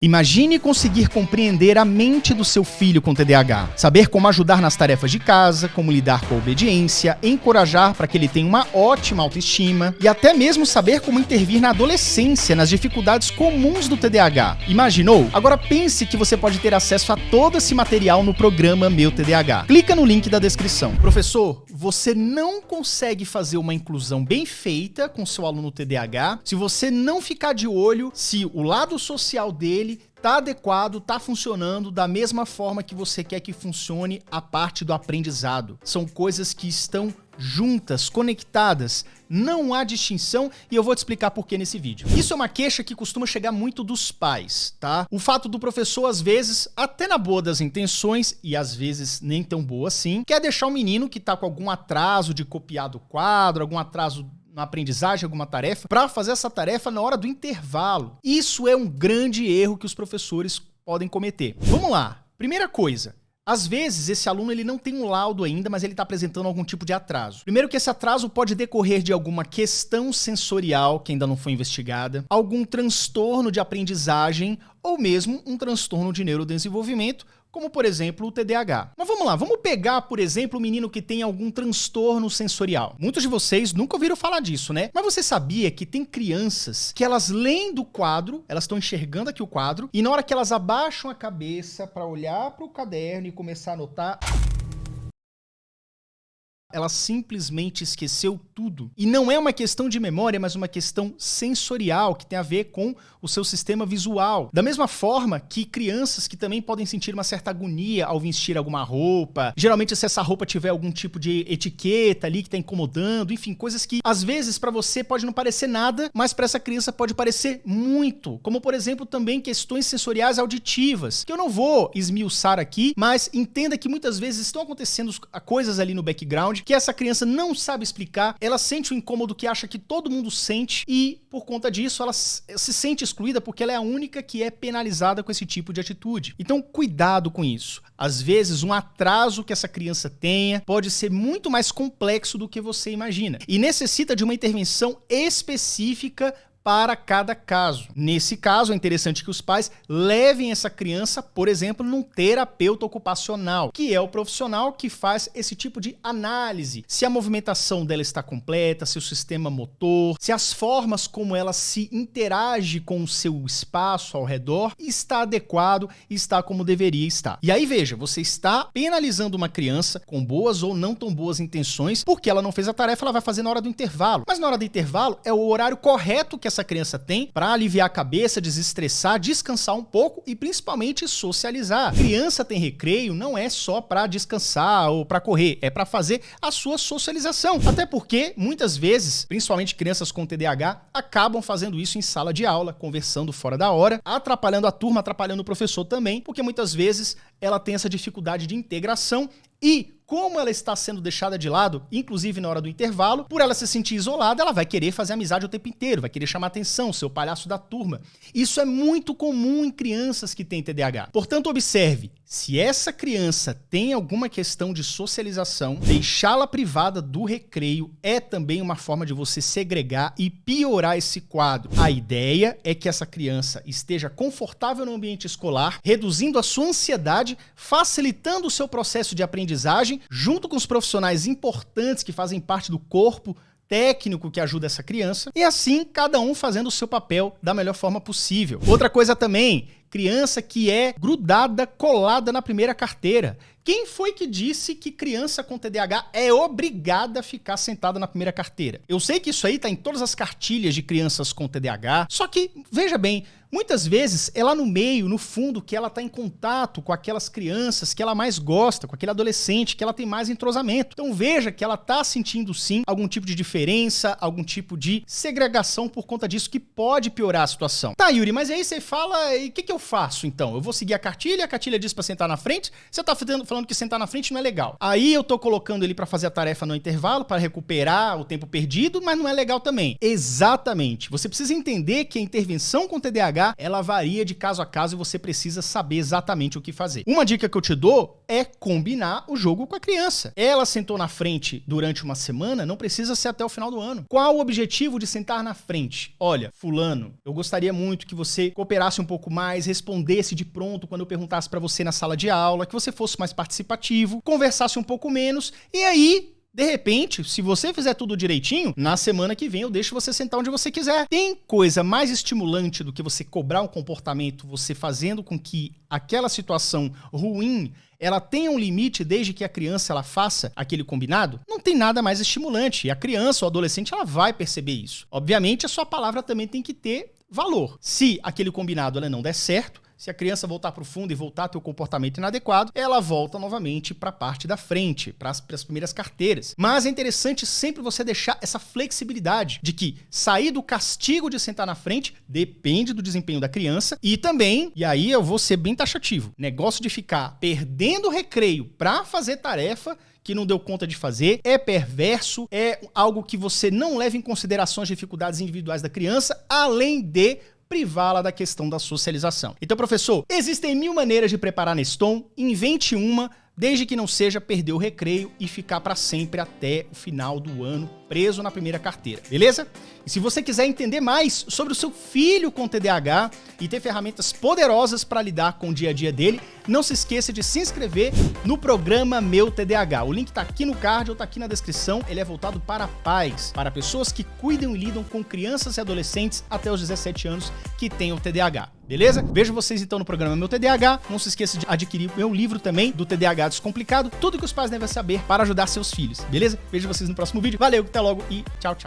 Imagine conseguir compreender a mente do seu filho com TDAH, saber como ajudar nas tarefas de casa, como lidar com a obediência, encorajar para que ele tenha uma ótima autoestima e até mesmo saber como intervir na adolescência, nas dificuldades comuns do TDAH. Imaginou? Agora pense que você pode ter acesso a todo esse material no programa Meu TDAH. Clica no link da descrição. Professor, você não consegue fazer uma inclusão bem feita com seu aluno TDAH se você não ficar de olho se o lado social dele tá adequado, tá funcionando da mesma forma que você quer que funcione a parte do aprendizado. São coisas que estão juntas, conectadas, não há distinção e eu vou te explicar por que nesse vídeo. Isso é uma queixa que costuma chegar muito dos pais, tá? O fato do professor, às vezes, até na boa das intenções, e às vezes nem tão boa assim, quer deixar o menino que tá com algum atraso de copiar do quadro, algum atraso na aprendizagem, alguma tarefa, para fazer essa tarefa na hora do intervalo. Isso é um grande erro que os professores podem cometer. Vamos lá. Primeira coisa. Às vezes, esse aluno ele não tem um laudo ainda, mas ele está apresentando algum tipo de atraso. Primeiro que esse atraso pode decorrer de alguma questão sensorial que ainda não foi investigada, algum transtorno de aprendizagem ou mesmo um transtorno de neurodesenvolvimento, como por exemplo o TDAH. Mas vamos lá, vamos pegar, por exemplo, o menino que tem algum transtorno sensorial. Muitos de vocês nunca ouviram falar disso, né? Mas você sabia que tem crianças que elas leem do quadro, elas estão enxergando aqui o quadro, e na hora que elas abaixam a cabeça para olhar para o caderno e começar a anotar, ela simplesmente esqueceu tudo. E não é uma questão de memória, mas uma questão sensorial, que tem a ver com o seu sistema visual. Da mesma forma que crianças que também podem sentir uma certa agonia ao vestir alguma roupa, geralmente se essa roupa tiver algum tipo de etiqueta ali que está incomodando, enfim, coisas que às vezes para você pode não parecer nada, mas para essa criança pode parecer muito. Como por exemplo também questões sensoriais auditivas, que eu não vou esmiuçar aqui, mas entenda que muitas vezes estão acontecendo coisas ali no background que essa criança não sabe explicar, ela sente um incômodo que acha que todo mundo sente e, por conta disso, ela se sente excluída porque ela é a única que é penalizada com esse tipo de atitude. Então, cuidado com isso. Às vezes, um atraso que essa criança tenha pode ser muito mais complexo do que você imagina e necessita de uma intervenção específica para cada caso. Nesse caso, é interessante que os pais levem essa criança, por exemplo, num terapeuta ocupacional, que é o profissional que faz esse tipo de análise. Se a movimentação dela está completa, se o sistema motor, se as formas como ela se interage com o seu espaço ao redor está adequado, está como deveria estar. E aí, veja, você está penalizando uma criança com boas ou não tão boas intenções, porque ela não fez a tarefa, ela vai fazer na hora do intervalo. Mas na hora do intervalo é o horário correto que essa criança tem para aliviar a cabeça, desestressar, descansar um pouco e principalmente socializar. Criança tem recreio não é só para descansar ou para correr, é para fazer a sua socialização. Até porque muitas vezes, principalmente crianças com TDAH, acabam fazendo isso em sala de aula, conversando fora da hora, atrapalhando a turma, atrapalhando o professor também, porque muitas vezes ela tem essa dificuldade de integração e como ela está sendo deixada de lado, inclusive na hora do intervalo, por ela se sentir isolada, ela vai querer fazer amizade o tempo inteiro, vai querer chamar atenção, ser o palhaço da turma. Isso é muito comum em crianças que têm TDAH. Portanto, observe, se essa criança tem alguma questão de socialização, deixá-la privada do recreio é também uma forma de você segregar e piorar esse quadro. A ideia é que essa criança esteja confortável no ambiente escolar, reduzindo a sua ansiedade, facilitando o seu processo de aprendizagem, junto com os profissionais importantes que fazem parte do corpo técnico que ajuda essa criança, e assim cada um fazendo o seu papel da melhor forma possível. Outra coisa também, criança que é grudada, colada na primeira carteira. Quem foi que disse que criança com TDAH é obrigada a ficar sentada na primeira carteira? Eu sei que isso aí tá em todas as cartilhas de crianças com TDAH, só que, veja bem, muitas vezes é lá no meio, no fundo, que ela tá em contato com aquelas crianças que ela mais gosta, com aquele adolescente que ela tem mais entrosamento. Então veja que ela tá sentindo sim algum tipo de diferença, algum tipo de segregação por conta disso que pode piorar a situação. Tá, Yuri, mas aí você fala, e o que eu faço então? Eu vou seguir a cartilha diz pra sentar na frente, você tá falando que sentar na frente não é legal. Aí eu tô colocando ele pra fazer a tarefa no intervalo, pra recuperar o tempo perdido, mas não é legal também. Exatamente. Você precisa entender que a intervenção com TDAH, ela varia de caso a caso e você precisa saber exatamente o que fazer. Uma dica que eu te dou é combinar o jogo com a criança. Ela sentou na frente durante uma semana, não precisa ser até o final do ano. Qual o objetivo de sentar na frente? Olha, fulano, eu gostaria muito que você cooperasse um pouco mais, respondesse de pronto quando eu perguntasse pra você na sala de aula, que você fosse mais participativo, conversasse um pouco menos, e aí, de repente, se você fizer tudo direitinho, na semana que vem eu deixo você sentar onde você quiser. Tem coisa mais estimulante do que você cobrar um comportamento, você fazendo com que aquela situação ruim ela tenha um limite desde que a criança ela faça aquele combinado? Não tem nada mais estimulante. E a criança ou adolescente ela vai perceber isso. Obviamente, a sua palavra também tem que ter valor. Se aquele combinado ela não der certo, se a criança voltar para o fundo e voltar a ter o comportamento inadequado, ela volta novamente para a parte da frente, para as primeiras carteiras. Mas é interessante sempre você deixar essa flexibilidade de que sair do castigo de sentar na frente depende do desempenho da criança e também, e aí eu vou ser bem taxativo, negócio de ficar perdendo o recreio para fazer tarefa que não deu conta de fazer, é perverso, é algo que você não leva em consideração as dificuldades individuais da criança, além de privá-la da questão da socialização. Então, professor, existem 1000 maneiras de preparar Neston, invente uma, desde que não seja perder o recreio e ficar para sempre até o final do ano preso na primeira carteira, beleza? E se você quiser entender mais sobre o seu filho com TDAH e ter ferramentas poderosas para lidar com o dia a dia dele, não se esqueça de se inscrever no programa Meu TDAH. O link tá aqui no card ou tá aqui na descrição. Ele é voltado para pais, para pessoas que cuidam e lidam com crianças e adolescentes até os 17 anos que têm o TDAH. Beleza? Vejo vocês então no programa Meu TDAH. Não se esqueça de adquirir meu livro também, do TDAH Descomplicado. Tudo que os pais devem saber para ajudar seus filhos. Beleza? Vejo vocês no próximo vídeo. Valeu, até logo e tchau, tchau.